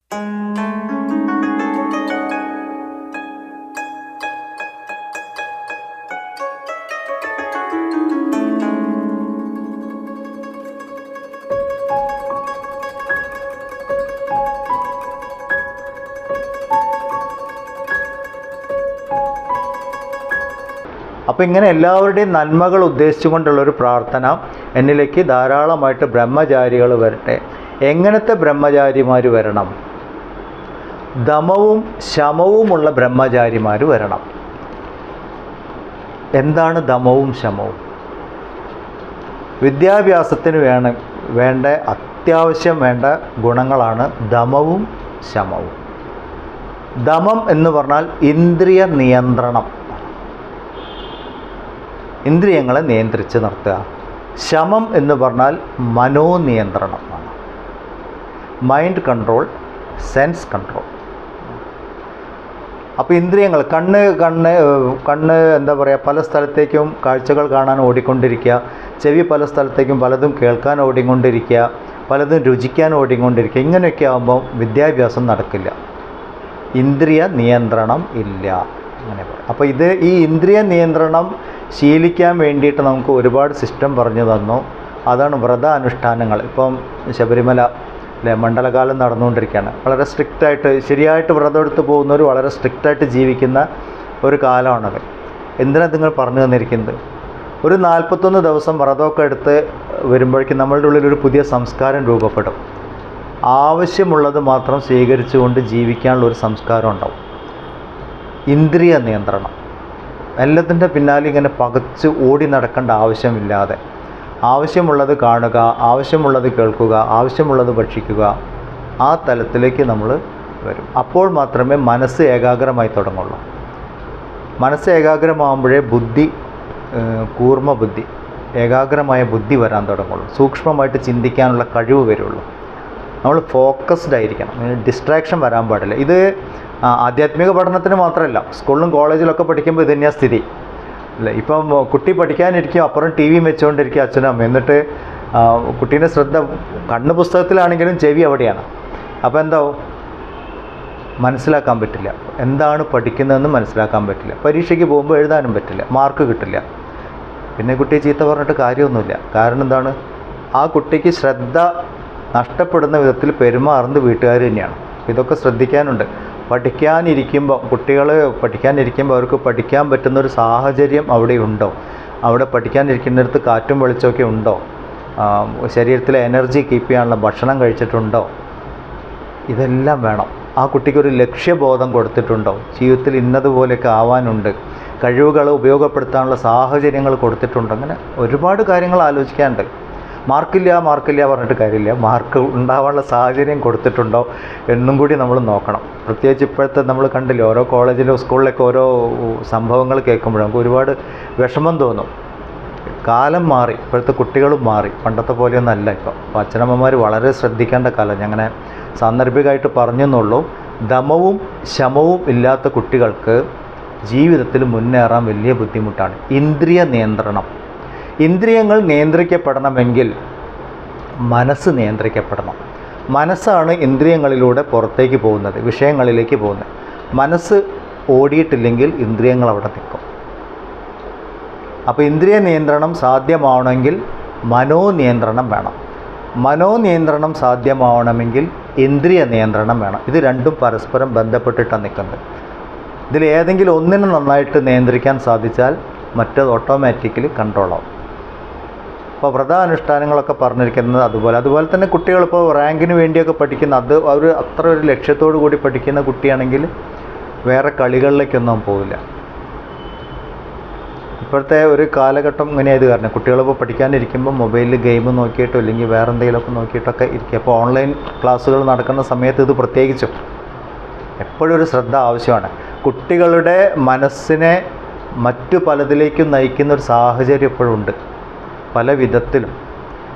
അപ്പോൾ ഇങ്ങനെ എല്ലാവരുടെയും നന്മകൾ ഉദ്ദേശിച്ചുകൊണ്ടുള്ളൊരു പ്രാർത്ഥന എന്നിലേക്ക് ധാരാളമായിട്ട് ബ്രഹ്മചാരികൾ വരട്ടെ. എങ്ങനത്തെ ബ്രഹ്മചാരിമാർ വരണം? ദമവും ശമവുമുള്ള ബ്രഹ്മചാരിമാർ വരണം. എന്താണ് ദമവും ശമവും? വിദ്യാഭ്യാസത്തിന് വേണ്ട അത്യാവശ്യം വേണ്ട ഗുണങ്ങളാണ് ദമവും ശമവും. ദമം എന്ന് പറഞ്ഞാൽ ഇന്ദ്രിയ നിയന്ത്രണം, ഇന്ദ്രിയങ്ങളെ നിയന്ത്രിച്ച് നിർത്തുക. ശമം എന്ന് പറഞ്ഞാൽ മനോനിയന്ത്രണമാണ്, മൈൻഡ് കൺട്രോൾ, സെൻസ് കൺട്രോൾ. അപ്പോൾ ഇന്ദ്രിയങ്ങൾ കണ്ണ് എന്താ പറയുക, പല സ്ഥലത്തേക്കും കാഴ്ചകൾ കാണാൻ ഓടിക്കൊണ്ടിരിക്കുക, ചെവി പല സ്ഥലത്തേക്കും പലതും കേൾക്കാൻ ഓടിക്കൊണ്ടിരിക്കുക, പലതും രുചിക്കാൻ ഓടിക്കൊണ്ടിരിക്കുക. ഇങ്ങനെയൊക്കെ ആകുമ്പോൾ വിദ്യാഭ്യാസം നടക്കില്ല, ഇന്ദ്രിയ നിയന്ത്രണം ഇല്ല, അങ്ങനെ പറയും. അപ്പോൾ ഈ ഇന്ദ്രിയ നിയന്ത്രണം ശീലിക്കാൻ വേണ്ടിയിട്ട് നമുക്ക് ഒരുപാട് സിസ്റ്റം പറഞ്ഞു തന്നു. അതാണ് വ്രതാനുഷ്ഠാനങ്ങൾ. ഇപ്പം ശബരിമല മണ്ഡലകാലം നടന്നുകൊണ്ടിരിക്കുകയാണ്. വളരെ സ്ട്രിക്റ്റായിട്ട് ശരിയായിട്ട് വ്രതം എടുത്ത് പോകുന്നവർ വളരെ സ്ട്രിക്റ്റായിട്ട് ജീവിക്കുന്ന ഒരു കാലമാണത്. എന്തിനാണ് നിങ്ങൾ പറഞ്ഞു തന്നിരിക്കുന്നത്? ഒരു 41 ദിവസം വ്രതമൊക്കെ എടുത്ത് വരുമ്പോഴേക്കും നമ്മളുടെ ഉള്ളിലൊരു പുതിയ സംസ്കാരം രൂപപ്പെടും. ആവശ്യമുള്ളത് മാത്രം സ്വീകരിച്ചുകൊണ്ട് ജീവിക്കാനുള്ള ഒരു സംസ്കാരം ഉണ്ടാവും. ഇന്ദ്രിയ നിയന്ത്രണം, എല്ലാത്തിൻ്റെ പിന്നാലെ ഇങ്ങനെ പകച്ച് ഓടി നടക്കേണ്ട ആവശ്യമില്ലാതെ ആവശ്യമുള്ളത് കാണുക, ആവശ്യമുള്ളത് കേൾക്കുക, ആവശ്യമുള്ളത് ഭക്ഷിക്കുക, ആ തലത്തിലേക്ക് നമ്മൾ വരും. അപ്പോൾ മാത്രമേ മനസ്സ് ഏകാഗ്രമായി തുടങ്ങുള്ളൂ. മനസ്സ് ഏകാഗ്രമാകുമ്പോഴേ കൂർമ്മ ബുദ്ധി, ഏകാഗ്രമായ ബുദ്ധി വരാൻ തുടങ്ങുള്ളൂ. സൂക്ഷ്മമായിട്ട് ചിന്തിക്കാനുള്ള കഴിവ് വരുള്ളൂ. നമ്മൾ ഫോക്കസ്ഡ് ആയിരിക്കണം, ഡിസ്ട്രാക്ഷൻ വരാൻ പാടില്ല. ഇത് ആധ്യാത്മിക പഠനത്തിന് മാത്രമല്ല, സ്കൂളിലും കോളേജിലൊക്കെ പഠിക്കുമ്പോൾ ഇത് തന്നെയാണ് സ്ഥിതി അല്ലേ. ഇപ്പം കുട്ടി പഠിക്കാനിരിക്കും, അപ്പുറം ടി വിയും വെച്ചുകൊണ്ടിരിക്കുക അച്ഛനും അമ്മ. എന്നിട്ട് കുട്ടീൻ്റെ ശ്രദ്ധ കണ്ണ് പുസ്തകത്തിലാണെങ്കിലും ചെവി അവിടെയാണ്. അപ്പോൾ എന്താവും? മനസ്സിലാക്കാൻ പറ്റില്ല, എന്താണ് പഠിക്കുന്നതെന്ന് മനസ്സിലാക്കാൻ പറ്റില്ല. പരീക്ഷയ്ക്ക് പോകുമ്പോൾ എഴുതാനും പറ്റില്ല, മാർക്ക് കിട്ടില്ല. പിന്നെ കുട്ടിയെ ചീത്ത പറഞ്ഞിട്ട് കാര്യമൊന്നുമില്ല. കാരണം എന്താണ്? ആ കുട്ടിക്ക് ശ്രദ്ധ നഷ്ടപ്പെടുന്ന വിധത്തിൽ പെരുമാറുന്നത് വീട്ടുകാർ തന്നെയാണ്. ഇതൊക്കെ ശ്രദ്ധിക്കാനുണ്ട്. കുട്ടികൾ പഠിക്കാനിരിക്കുമ്പോൾ അവർക്ക് പഠിക്കാൻ പറ്റുന്നൊരു സാഹചര്യം അവിടെ ഉണ്ടോ? അവിടെ പഠിക്കാനിരിക്കുന്നിടത്ത് കാറ്റും വെളിച്ചമൊക്കെ ഉണ്ടോ? ശരീരത്തിലെ എനർജി കീപ്പ് ചെയ്യാനുള്ള ഭക്ഷണം കഴിച്ചിട്ടുണ്ടോ? ഇതെല്ലാം വേണം. ആ കുട്ടിക്കൊരു ലക്ഷ്യബോധം കൊടുത്തിട്ടുണ്ടോ? ജീവിതത്തിൽ ഇന്നതുപോലെയൊക്കെ ആവാനുണ്ട്, കഴിവുകൾ ഉപയോഗപ്പെടുത്താനുള്ള സാഹചര്യങ്ങൾ കൊടുത്തിട്ടുണ്ടോ? അങ്ങനെ ഒരുപാട് കാര്യങ്ങൾ ആലോചിക്കാനുണ്ട്. മാർക്കില്ല പറഞ്ഞിട്ട് കാര്യമില്ല. മാർക്ക് ഉണ്ടാവാനുള്ള സാഹചര്യം കൊടുത്തിട്ടുണ്ടോ എന്നും കൂടി നമ്മൾ നോക്കണം. പ്രത്യേകിച്ച് ഇപ്പോഴത്തെ നമ്മൾ കണ്ടില്ലേ, ഓരോ കോളേജിലോ സ്കൂളിലൊക്കെ ഓരോ സംഭവങ്ങൾ കേൾക്കുമ്പോഴും നമുക്ക് ഒരുപാട് വിഷമം തോന്നും. കാലം മാറി, ഇപ്പോഴത്തെ കുട്ടികളും മാറി, പണ്ടത്തെ പോലെയൊന്നും അല്ല ഇപ്പോൾ. അപ്പോൾ അച്ഛനമ്മമാർ വളരെ ശ്രദ്ധിക്കേണ്ട കാലം. അങ്ങനെ സാന്ദർഭികമായിട്ട് പറഞ്ഞെന്നുള്ളൂ. ദമവും ശമവും ഇല്ലാത്ത കുട്ടികൾക്ക് ജീവിതത്തിൽ മുന്നേറാൻ വലിയ ബുദ്ധിമുട്ടാണ്. ഇന്ദ്രിയ നിയന്ത്രണം, ഇന്ദ്രിയങ്ങൾ നിയന്ത്രിക്കപ്പെടണമെങ്കിൽ മനസ്സ് നിയന്ത്രിക്കപ്പെടണം. മനസ്സാണ് ഇന്ദ്രിയങ്ങളിലൂടെ പുറത്തേക്ക് പോകുന്നത്, വിഷയങ്ങളിലേക്ക് പോകുന്നത്. മനസ്സ് ഓടിയിട്ടില്ലെങ്കിൽ ഇന്ദ്രിയങ്ങൾ അവിടെ നിൽക്കും. അപ്പോൾ ഇന്ദ്രിയ നിയന്ത്രണം സാധ്യമാവണമെങ്കിൽ മനോനിയന്ത്രണം വേണം. മനോനിയന്ത്രണം സാധ്യമാവണമെങ്കിൽ ഇന്ദ്രിയ നിയന്ത്രണം വേണം. ഇത് രണ്ടും പരസ്പരം ബന്ധപ്പെട്ടിട്ടാണ് നിൽക്കുന്നത്. ഇതിൽ ഏതെങ്കിലും ഒന്നിനെ നന്നായിട്ട് നിയന്ത്രിക്കാൻ സാധിച്ചാൽ മറ്റത് ഓട്ടോമാറ്റിക്കലി കൺട്രോളാവും. അപ്പോൾ വ്രതാനുഷ്ഠാനങ്ങളൊക്കെ പറഞ്ഞിരിക്കുന്നത് അതുപോലെ തന്നെ കുട്ടികളിപ്പോൾ റാങ്കിന് വേണ്ടിയൊക്കെ പഠിക്കുന്ന അവർ അത്ര ഒരു ലക്ഷ്യത്തോടു കൂടി പഠിക്കുന്ന കുട്ടിയാണെങ്കിൽ വേറെ കളികളിലേക്കൊന്നും പോവില്ല. ഇപ്പോഴത്തെ ഒരു കാലഘട്ടം ഇങ്ങനെയായത് കാരണം കുട്ടികളിപ്പോൾ പഠിക്കാനിരിക്കുമ്പോൾ മൊബൈലിൽ ഗെയിം നോക്കിയിട്ടോ അല്ലെങ്കിൽ വേറെ എന്തെങ്കിലുമൊക്കെ നോക്കിയിട്ടൊക്കെ ഇരിക്കുക. അപ്പോൾ ഓൺലൈൻ ക്ലാസ്സുകൾ നടക്കുന്ന സമയത്ത് ഇത് പ്രത്യേകിച്ചും എപ്പോഴും ഒരു ശ്രദ്ധ ആവശ്യമാണ്. കുട്ടികളുടെ മനസ്സിനെ മറ്റു പലതിലേക്കും നയിക്കുന്ന ഒരു സാഹചര്യം ഇപ്പോഴും ഉണ്ട്, പല വിധത്തിലും.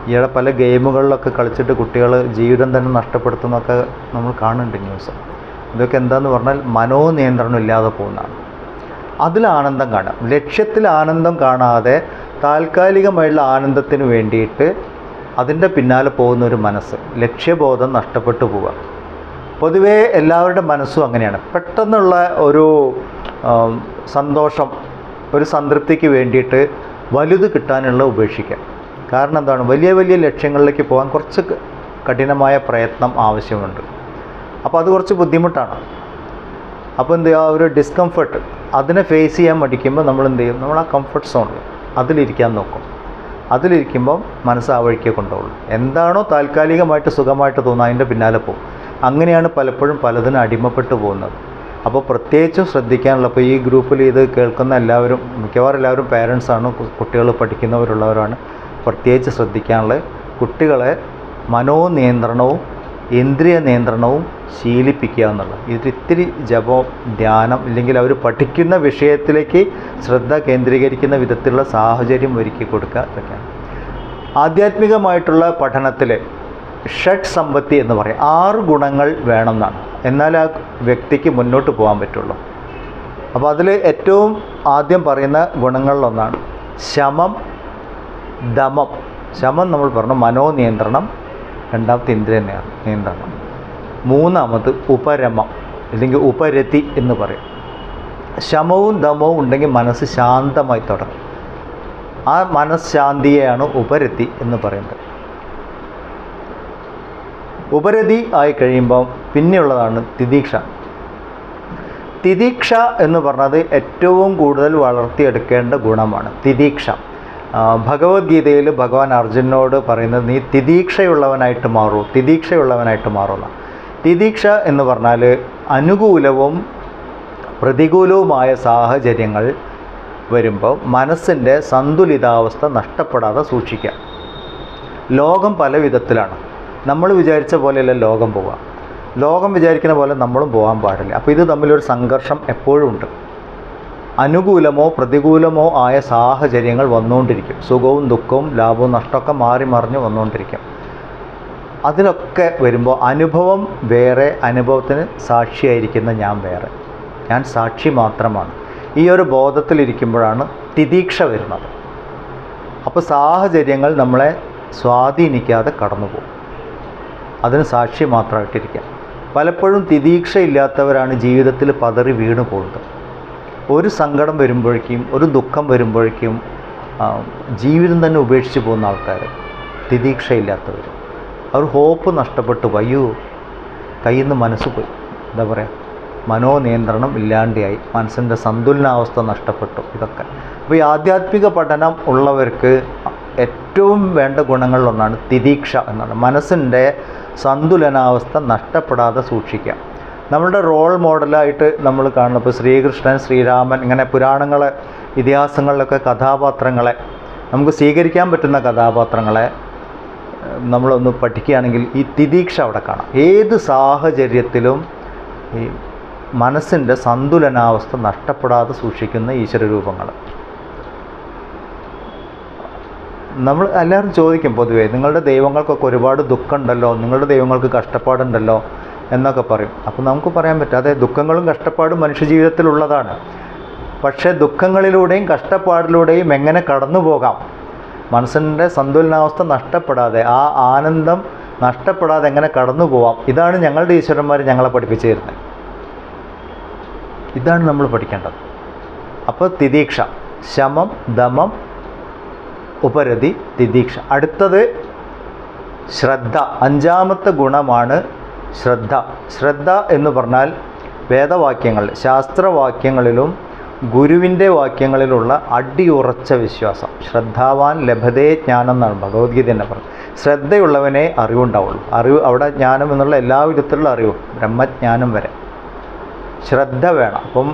ഈയിടെ പല ഗെയിമുകളിലൊക്കെ കളിച്ചിട്ട് കുട്ടികൾ ജീവിതം തന്നെ നഷ്ടപ്പെടുത്തുന്നതൊക്കെ നമ്മൾ കാണുന്നുണ്ട് ന്യൂസ്. ഇതൊക്കെ എന്താണെന്ന് പറഞ്ഞാൽ മനോനിയന്ത്രണം ഇല്ലാതെ പോകുന്നതാണ്. അതിൽ ആനന്ദം കാണാം. ലക്ഷ്യത്തിൽ ആനന്ദം കാണാതെ താൽക്കാലികമായുള്ള ആനന്ദത്തിന് വേണ്ടിയിട്ട് അതിൻ്റെ പിന്നാലെ പോകുന്ന ഒരു മനസ്സ്, ലക്ഷ്യബോധം നഷ്ടപ്പെട്ടു പോവുക. പൊതുവേ എല്ലാവരുടെ മനസ്സും അങ്ങനെയാണ്. പെട്ടെന്നുള്ള ഒരു സന്തോഷം, ഒരു സംതൃപ്തിക്ക് വേണ്ടിയിട്ട് വലുത് കിട്ടാനുള്ള ഉപേക്ഷിക്കുക. കാരണം എന്താണ്, വലിയ വലിയ ലക്ഷ്യങ്ങളിലേക്ക് പോകാൻ കുറച്ച് കഠിനമായ പ്രയത്നം ആവശ്യമുണ്ട്. അപ്പോൾ അത് കുറച്ച് ബുദ്ധിമുട്ടാണ്. അപ്പോൾ എന്ത് ചെയ്യുക, ഒരു ഡിസ്കംഫർട്ട് അതിനെ ഫേസ് ചെയ്യാൻ മടിക്കുമ്പോൾ നമ്മൾ എന്ത് ചെയ്യും, നമ്മൾ ആ കംഫർട്ട് സോണിൽ അതിലിരിക്കാൻ നോക്കും. അതിലിരിക്കുമ്പം മനസ്സ് ആ വഴിക്ക് കൊണ്ടുപോകും. എന്താണോ താൽക്കാലികമായിട്ട് സുഖമായിട്ട് തോന്നുന്നത് അതിൻ്റെ പിന്നാലെ പോകും. അങ്ങനെയാണ് പലപ്പോഴും പലതിനും അടിമപ്പെട്ടു പോകുന്നത്. അപ്പോൾ പ്രത്യേകിച്ചും ശ്രദ്ധിക്കാനുള്ള, ഇപ്പോൾ ഈ ഗ്രൂപ്പിൽ ഇത് കേൾക്കുന്ന എല്ലാവരും, മിക്കവാറും എല്ലാവരും പേരൻസാണ്, കുട്ടികൾ പഠിക്കുന്നവരുള്ളവരാണ്. പ്രത്യേകിച്ച് ശ്രദ്ധിക്കാനുള്ളത്, കുട്ടികളെ മനോനിയന്ത്രണവും ഇന്ദ്രിയ നിയന്ത്രണവും ശീലിപ്പിക്കുക എന്നുള്ളത്. ഇതിത്തിരി ജപം, ധ്യാനം, ഇല്ലെങ്കിൽ അവർ പഠിക്കുന്ന വിഷയത്തിലേക്ക് ശ്രദ്ധ കേന്ദ്രീകരിക്കുന്ന വിധത്തിലുള്ള സാഹചര്യം ഒരുക്കി കൊടുക്കുക, ഇതൊക്കെയാണ്. ആധ്യാത്മികമായിട്ടുള്ള പഠനത്തിൽ ഷഡ് സമ്പത്തി എന്ന് പറയും, 6 ഗുണങ്ങൾ വേണമെന്നാണ്, എന്നാൽ ആ വ്യക്തിക്ക് മുന്നോട്ട് പോകാൻ പറ്റുള്ളൂ. അപ്പോൾ അതിൽ ഏറ്റവും ആദ്യം പറയുന്ന ഗുണങ്ങളിലൊന്നാണ് ശമം, ദമം. ശമം നമ്മൾ പറഞ്ഞു, മനോനിയന്ത്രണം. രണ്ടാമത്തെ ഇന്ദ്രിയ നിയന്ത്രണം. മൂന്നാമത് ഉപരമം, അല്ലെങ്കിൽ ഉപരതി എന്ന് പറയും. ശമവും ദമവും ഉണ്ടെങ്കിൽ മനസ്സ് ശാന്തമായി തുടങ്ങും. ആ മനഃശാന്തിയെയാണ് ഉപരതി എന്ന് പറയുന്നത്. ഉപരതി ആയി കഴിയുമ്പോൾ പിന്നെയുള്ളതാണ് തിദീക്ഷ. തിദീക്ഷ എന്ന് പറഞ്ഞത് ഏറ്റവും കൂടുതൽ വളർത്തിയെടുക്കേണ്ട ഗുണമാണ് തിദീക്ഷ. ഭഗവത്ഗീതയിൽ ഭഗവാൻ അർജുനോട് പറയുന്നത്, നീ തിദീക്ഷയുള്ളവനായിട്ട് മാറൂ, തിദീക്ഷയുള്ളവനായിട്ട് മാറുക. തിദീക്ഷ എന്ന് പറഞ്ഞാൽ അനുകൂലവും പ്രതികൂലവുമായ സാഹചര്യങ്ങൾ വരുമ്പോൾ മനസ്സിൻ്റെ സന്തുലിതാവസ്ഥ നഷ്ടപ്പെടാതെ സൂക്ഷിക്കുക. ലോകം പല വിധത്തിലാണ്. നമ്മൾ വിചാരിച്ച പോലെയല്ല ലോകം പോവുക. ലോകം വിചാരിക്കുന്ന പോലെ നമ്മളും പോകാൻ പാടില്ല. അപ്പോൾ ഇത് തമ്മിലൊരു സംഘർഷം എപ്പോഴും ഉണ്ട്. അനുകൂലമോ പ്രതികൂലമോ ആയ സാഹചര്യങ്ങൾ വന്നുകൊണ്ടിരിക്കും. സുഖവും ദുഃഖവും ലാഭവും നഷ്ടമൊക്കെ മാറി മറിഞ്ഞ് വന്നുകൊണ്ടിരിക്കും. അതിലൊക്കെ വരുമ്പോൾ അനുഭവം വേറെ, അനുഭവത്തിന് സാക്ഷിയായിരിക്കുന്ന ഞാൻ വേറെ, ഞാൻ സാക്ഷി മാത്രമാണ്. ഈ ഒരു ബോധത്തിലിരിക്കുമ്പോഴാണ് തിദീക്ഷ വരുന്നത്. അപ്പോൾ സാഹചര്യങ്ങൾ നമ്മളെ സ്വാധീനിക്കാതെ കടന്നു പോകും. അതിന് സാക്ഷി മാത്രമായിട്ടിരിക്കാം. പലപ്പോഴും തിദീക്ഷ ഇല്ലാത്തവരാണ് ജീവിതത്തിൽ പതറി വീണു പോകുന്നത്. ഒരു സങ്കടം വരുമ്പോഴേക്കും, ഒരു ദുഃഖം വരുമ്പോഴേക്കും ജീവിതം തന്നെ ഉപേക്ഷിച്ച് പോകുന്ന ആൾക്കാർ, തിദീക്ഷയില്ലാത്തവർ. അവർ ഹോപ്പ് നഷ്ടപ്പെട്ടു, അയ്യോ കയ്യിൽ നിന്ന് മനസ്സ് പോയി, എന്താ പറയുക, മനോനിയന്ത്രണം ഇല്ലാണ്ടായി, മനസ്സിൻ്റെ സന്തുലനാവസ്ഥ നഷ്ടപ്പെട്ടു. ഇതൊക്കെ അപ്പോൾ ഈ ആധ്യാത്മിക പഠനം ഉള്ളവർക്ക് ഏറ്റവും വേണ്ട ഗുണങ്ങളിലൊന്നാണ് തിദീക്ഷ എന്നാണ്. മനസ്സിൻ്റെ സന്തുലനാവസ്ഥ നഷ്ടപ്പെടാതെ സൂക്ഷിക്കുക. നമ്മളുടെ റോൾ മോഡലായിട്ട് നമ്മൾ കാണുന്ന, ഇപ്പോൾ ശ്രീകൃഷ്ണൻ, ശ്രീരാമൻ, ഇങ്ങനെ പുരാണങ്ങളെ, ഇതിഹാസങ്ങളിലൊക്കെ കഥാപാത്രങ്ങളെ, നമുക്ക് സ്വീകരിക്കാൻ പറ്റുന്ന കഥാപാത്രങ്ങളെ നമ്മളൊന്ന് പഠിക്കുകയാണെങ്കിൽ ഈ തിദീക്ഷ അവിടെ കാണാം. ഏത് സാഹചര്യത്തിലും ഈ മനസ്സിൻ്റെ സന്തുലനാവസ്ഥ നഷ്ടപ്പെടാതെ സൂക്ഷിക്കുന്ന ഈശ്വരരൂപങ്ങൾ. നമ്മൾ എല്ലാവരും ചോദിക്കും പൊതുവേ, നിങ്ങളുടെ ദൈവങ്ങൾക്കൊക്കെ ഒരുപാട് ദുഃഖമുണ്ടല്ലോ, നിങ്ങളുടെ ദൈവങ്ങൾക്ക് കഷ്ടപ്പാടുണ്ടല്ലോ എന്നൊക്കെ പറയും. അപ്പോൾ നമുക്ക് പറയാൻ പറ്റും, അതെ, ദുഃഖങ്ങളും കഷ്ടപ്പാടും മനുഷ്യജീവിതത്തിലുള്ളതാണ്. പക്ഷേ ദുഃഖങ്ങളിലൂടെയും കഷ്ടപ്പാടിലൂടെയും എങ്ങനെ കടന്നു പോകാം, മനസ്സിൻ്റെ സന്തുലനാവസ്ഥ നഷ്ടപ്പെടാതെ, ആ ആനന്ദം നഷ്ടപ്പെടാതെ എങ്ങനെ കടന്നു പോവാം, ഇതാണ് ഞങ്ങളുടെ ഈശ്വരന്മാർ ഞങ്ങളെ പഠിപ്പിച്ചു തരുന്നത്. ഇതാണ് നമ്മൾ പഠിക്കേണ്ടത്. അപ്പോൾ തിദീക്ഷ, ശമം, ദമം, ഉപരതി, തിദീക്ഷ. അടുത്തത് ശ്രദ്ധ. 5ാമത്തെ ഗുണമാണ് ശ്രദ്ധ. ശ്രദ്ധ എന്ന് പറഞ്ഞാൽ വേദവാക്യങ്ങൾ, ശാസ്ത്രവാക്യങ്ങളിലും ഗുരുവിൻ്റെ വാക്യങ്ങളിലുള്ള അടിയുറച്ച വിശ്വാസം. ശ്രദ്ധാവാൻ ലഭതേ ജ്ഞാനം എന്നാണ് ഭഗവത്ഗീത തന്നെ പറഞ്ഞത്. ശ്രദ്ധയുള്ളവനെ അറിവുണ്ടാവുള്ളൂ. അറിവ് അവിടെ ജ്ഞാനം എന്നുള്ള എല്ലാ വിധത്തിലുള്ള അറിവും, ബ്രഹ്മജ്ഞാനം വരെ ശ്രദ്ധ വേണം. അപ്പം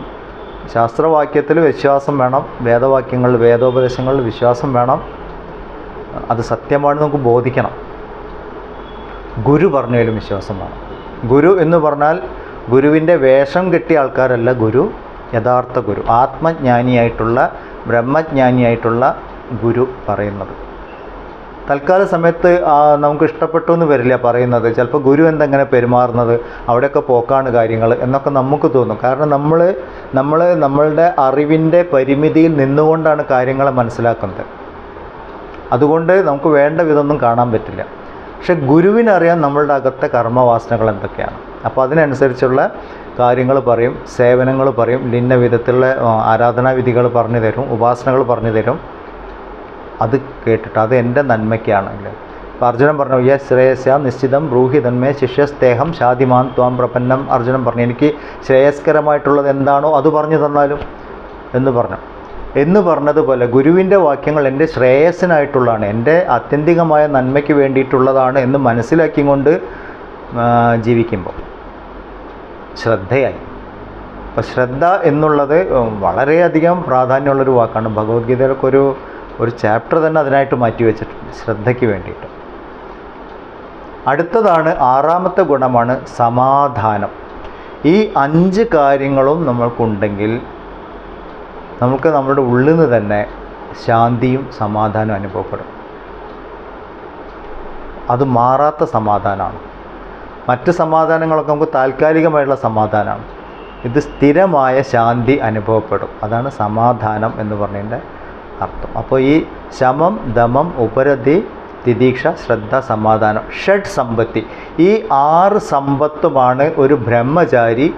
ശാസ്ത്രവാക്യത്തിൽ വിശ്വാസം വേണം, വേദവാക്യങ്ങളിൽ, വേദോപദേശങ്ങളിൽ വിശ്വാസം വേണം. അത് സത്യമാണെന്ന് നമുക്ക് ബോധിക്കണം. ഗുരു പറഞ്ഞതിലും വിശ്വാസം വേണം. ഗുരു എന്ന് പറഞ്ഞാൽ ഗുരുവിൻ്റെ വേഷം കെട്ടിയ ആൾക്കാരല്ല ഗുരു, യഥാർത്ഥ ഗുരു, ആത്മജ്ഞാനിയായിട്ടുള്ള, ബ്രഹ്മജ്ഞാനിയായിട്ടുള്ള ഗുരു പറയുന്നത്. തൽക്കാല സമയത്ത് നമുക്ക് ഇഷ്ടപ്പെട്ടു എന്ന് വരില്ല പറയുന്നത്. ചിലപ്പോൾ ഗുരു എന്തെങ്ങനെ പെരുമാറുന്നത്, അവിടെയൊക്കെ പോക്കാണ് കാര്യങ്ങൾ എന്നൊക്കെ നമുക്ക് തോന്നും. കാരണം നമ്മളുടെ അറിവിൻ്റെ പരിമിതിയിൽ നിന്നുകൊണ്ടാണ് കാര്യങ്ങളെ മനസ്സിലാക്കുന്നത്. അതുകൊണ്ട് നമുക്ക് വേണ്ട വിധമൊന്നും കാണാൻ പറ്റില്ല. പക്ഷെ ഗുരുവിനറിയാം നമ്മളുടെ അകത്തെ കർമ്മവാസനകൾ എന്തൊക്കെയാണ്. അപ്പോൾ അതിനനുസരിച്ചുള്ള കാര്യങ്ങൾ പറയും, സേവനങ്ങൾ പറയും, ഇന്ന വിധത്തിലുള്ള ആരാധനാവിധികൾ പറഞ്ഞു തരും, ഉപാസനകൾ പറഞ്ഞു തരും. അത് കേട്ടിട്ട് അത് എൻ്റെ നന്മയ്ക്കാണല്ലേ. അപ്പോൾ അർജുനൻ പറഞ്ഞു യ ശ്രേയസ്യാം നിശ്ചിതം ബ്രൂഹി തന്മേ ശിഷ്യസ്തേഹം ശാതിമാൻ ത്വാം പ്രപന്നം. അർജുനൻ പറഞ്ഞു എനിക്ക് ശ്രേയസ്കരമായിട്ടുള്ളത് എന്താണോ അത് പറഞ്ഞു തന്നാലും എന്ന് പറഞ്ഞതുപോലെ ഗുരുവിൻ്റെ വാക്യങ്ങൾ എൻ്റെ ശ്രേയസ്സിനായിട്ടുള്ളതാണ്, എൻ്റെ ആത്യന്തികമായ നന്മയ്ക്ക് വേണ്ടിയിട്ടുള്ളതാണ് എന്ന് മനസ്സിലാക്കിക്കൊണ്ട് ജീവിക്കുമ്പോൾ ശ്രദ്ധയായി. അപ്പോൾ ശ്രദ്ധ എന്നുള്ളത് വളരെയധികം പ്രാധാന്യമുള്ളൊരു വാക്കാണ്. ഭഗവത്ഗീതയിലൊക്കെ ഒരു ചാപ്റ്റർ തന്നെ അതിനായിട്ട് മാറ്റി വെച്ചിട്ടുണ്ട്, ശ്രദ്ധയ്ക്ക് വേണ്ടിയിട്ട്. അടുത്തതാണ് 6ാമത്തെ ഗുണമാണ് സമാധാനം. ഈ 5 കാര്യങ്ങളും നമ്മൾക്കുണ്ടെങ്കിൽ നമുക്ക് നമ്മുടെ ഉള്ളിൽ നിന്ന് തന്നെ ശാന്തിയും സമാധാനവും അനുഭവപ്പെടും. അത് മാറാത്ത സമാധാനമാണ്. മറ്റ് സമാധാനങ്ങളൊക്കെ നമുക്ക് താൽക്കാലികമായിട്ടുള്ള സമാധാനമാണ്. ഇത് സ്ഥിരമായ ശാന്തി അനുഭവപ്പെടും. അതാണ് സമാധാനം എന്ന് പറഞ്ഞതിൻ്റെ അർത്ഥം. അപ്പോൾ ഈ ശമം, ദമം, ഉപരതി, തിദീക്ഷ, ശ്രദ്ധ, സമാധാനം, ഷഡ് സമ്പത്തി, ഈ 6 സമ്പത്തുമാണ് ഒരു ബ്രഹ്മചാരി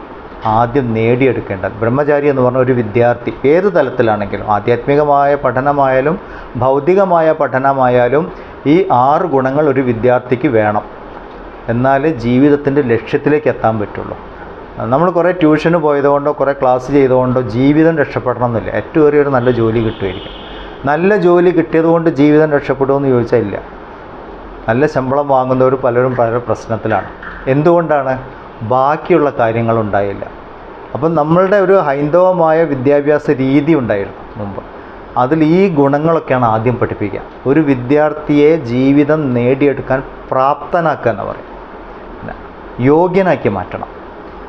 ആദ്യം നേടിയെടുക്കേണ്ടത്. ബ്രഹ്മചാരി എന്ന് പറഞ്ഞ ഒരു വിദ്യാർത്ഥി ഏത് തലത്തിലാണെങ്കിലും, ആധ്യാത്മികമായ പഠനമായാലും ഭൗതികമായ പഠനമായാലും ഈ 6 ഗുണങ്ങൾ ഒരു വിദ്യാർത്ഥിക്ക് വേണം. എന്നാലേ ജീവിതത്തിൻ്റെ ലക്ഷ്യത്തിലേക്ക് എത്താൻ പറ്റുള്ളൂ. നമ്മൾ കുറേ ട്യൂഷന് പോയതുകൊണ്ടോ കുറേ ക്ലാസ് ചെയ്തുകൊണ്ടോ ജീവിതം രക്ഷപ്പെടണം എന്നില്ല. ഏറ്റവും ഏറിയൊരു നല്ല ജോലി കിട്ടുമായിരിക്കും. നല്ല ജോലി കിട്ടിയതുകൊണ്ട് ജീവിതം രക്ഷപ്പെടുമെന്ന് ചോദിച്ചാൽ ഇല്ല. നല്ല ശമ്പളം വാങ്ങുന്നവർ പലരും പല പ്രശ്നത്തിലാണ്. എന്തുകൊണ്ടാണ്? ബാക്കിയുള്ള കാര്യങ്ങളുണ്ടായില്ല. അപ്പം നമ്മളുടെ ഒരു ഹൈന്ദവമായ വിദ്യാഭ്യാസ രീതി ഉണ്ടായിരുന്നു മുമ്പ്. അതിൽ ഈ ഗുണങ്ങളൊക്കെയാണ് ആദ്യം പഠിപ്പിക്കുക. ഒരു വിദ്യാർത്ഥിയെ ജീവിതം നേടിയെടുക്കാൻ പ്രാപ്തനാക്കുക എന്ന് പറയും, യോഗ്യനാക്കി മാറ്റണം.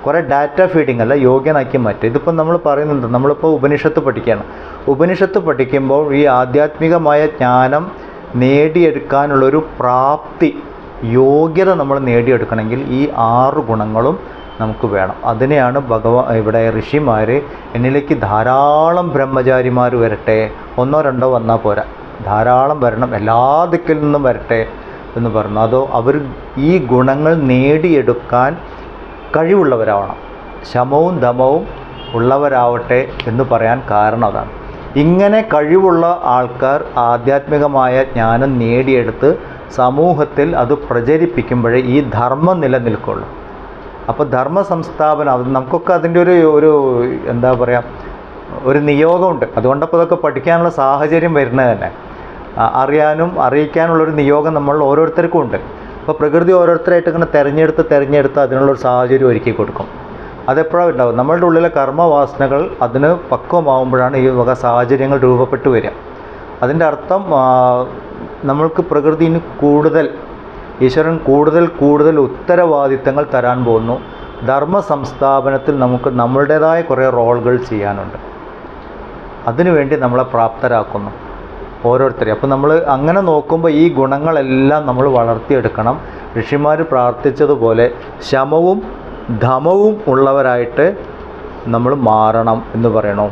കുറേ ഡാറ്റ ഫീഡിങ് അല്ല, യോഗ്യനാക്കി മാറ്റുക. ഇതിപ്പം നമ്മൾ പറയുന്നുണ്ട്, നമ്മളിപ്പോൾ ഉപനിഷത്ത് പഠിക്കുകയാണ്. ഉപനിഷത്ത് പഠിക്കുമ്പോൾ ഈ ആധ്യാത്മികമായ ജ്ഞാനം നേടിയെടുക്കാനുള്ളൊരു പ്രാപ്തി, യോഗ്യത നമ്മൾ നേടിയെടുക്കണമെങ്കിൽ ഈ 6 ഗുണങ്ങളും നമുക്ക് വേണം. അതിനെയാണ് ഇവിടെ ഋഷിമാർ എന്നിലേക്ക് ധാരാളം ബ്രഹ്മചാരിമാർ വരട്ടെ, 1 2 വന്നാൽ പോരാ, ധാരാളം വരണം, എല്ലാ ദിക്കിൽ നിന്നും വരട്ടെ എന്ന് പറഞ്ഞു. അതോ അവർ ഈ ഗുണങ്ങൾ നേടിയെടുക്കാൻ കഴിവുള്ളവരാവണം, ശമവും ദമവും ഉള്ളവരാവട്ടെ എന്ന് പറയാൻ കാരണം അതാണ്. ഇങ്ങനെ കഴിവുള്ള ആൾക്കാർ ആധ്യാത്മികമായ ജ്ഞാനം നേടിയെടുത്ത് സമൂഹത്തിൽ അത് പ്രചരിപ്പിക്കുമ്പോഴേ ഈ ധർമ്മം നിലനിൽക്കുള്ളൂ. അപ്പോൾ ധർമ്മ സംസ്ഥാപനം അത് നമുക്കൊക്കെ അതിൻ്റെ ഒരു എന്താ പറയുക, ഒരു നിയോഗമുണ്ട്. അതുകൊണ്ടപ്പോൾ ഇതൊക്കെ പഠിക്കാനുള്ള സാഹചര്യം വരുന്നത് തന്നെ. അറിയാനും അറിയിക്കാനുള്ളൊരു നിയോഗം നമ്മൾ ഓരോരുത്തർക്കും ഉണ്ട്. അപ്പോൾ പ്രകൃതി ഓരോരുത്തരായിട്ട് ഇങ്ങനെ തിരഞ്ഞെടുത്ത് അതിനുള്ളൊരു സാഹചര്യം ഒരുക്കി കൊടുക്കും. അതെപ്പോഴാണ് ഉണ്ടാവും? നമ്മളുടെ ഉള്ളിലെ കർമ്മവാസനകൾ അതിന് പക്വമാകുമ്പോഴാണ് ഈ വക സാഹചര്യങ്ങൾ രൂപപ്പെട്ടു വരിക. അതിൻ്റെ അർത്ഥം നമ്മൾക്ക് പ്രകൃതിന് കൂടുതൽ, ഈശ്വരൻ കൂടുതൽ ഉത്തരവാദിത്തങ്ങൾ തരാൻ പോകുന്നു. ധർമ്മ സംസ്ഥാപനത്തിൽ നമുക്ക് നമ്മളുടേതായ കുറേ റോളുകൾ ചെയ്യാനുണ്ട്. അതിനുവേണ്ടി നമ്മളെ പ്രാപ്തരാക്കുന്നു ഓരോരുത്തരെയും. അപ്പോൾ നമ്മൾ അങ്ങനെ നോക്കുമ്പോൾ ഈ ഗുണങ്ങളെല്ലാം നമ്മൾ വളർത്തിയെടുക്കണം. ഋഷിമാർ പ്രാർത്ഥിച്ചതുപോലെ ശമവും ധമവും ഉള്ളവരായിട്ട് നമ്മൾ മാറണം എന്ന് പറയണോ.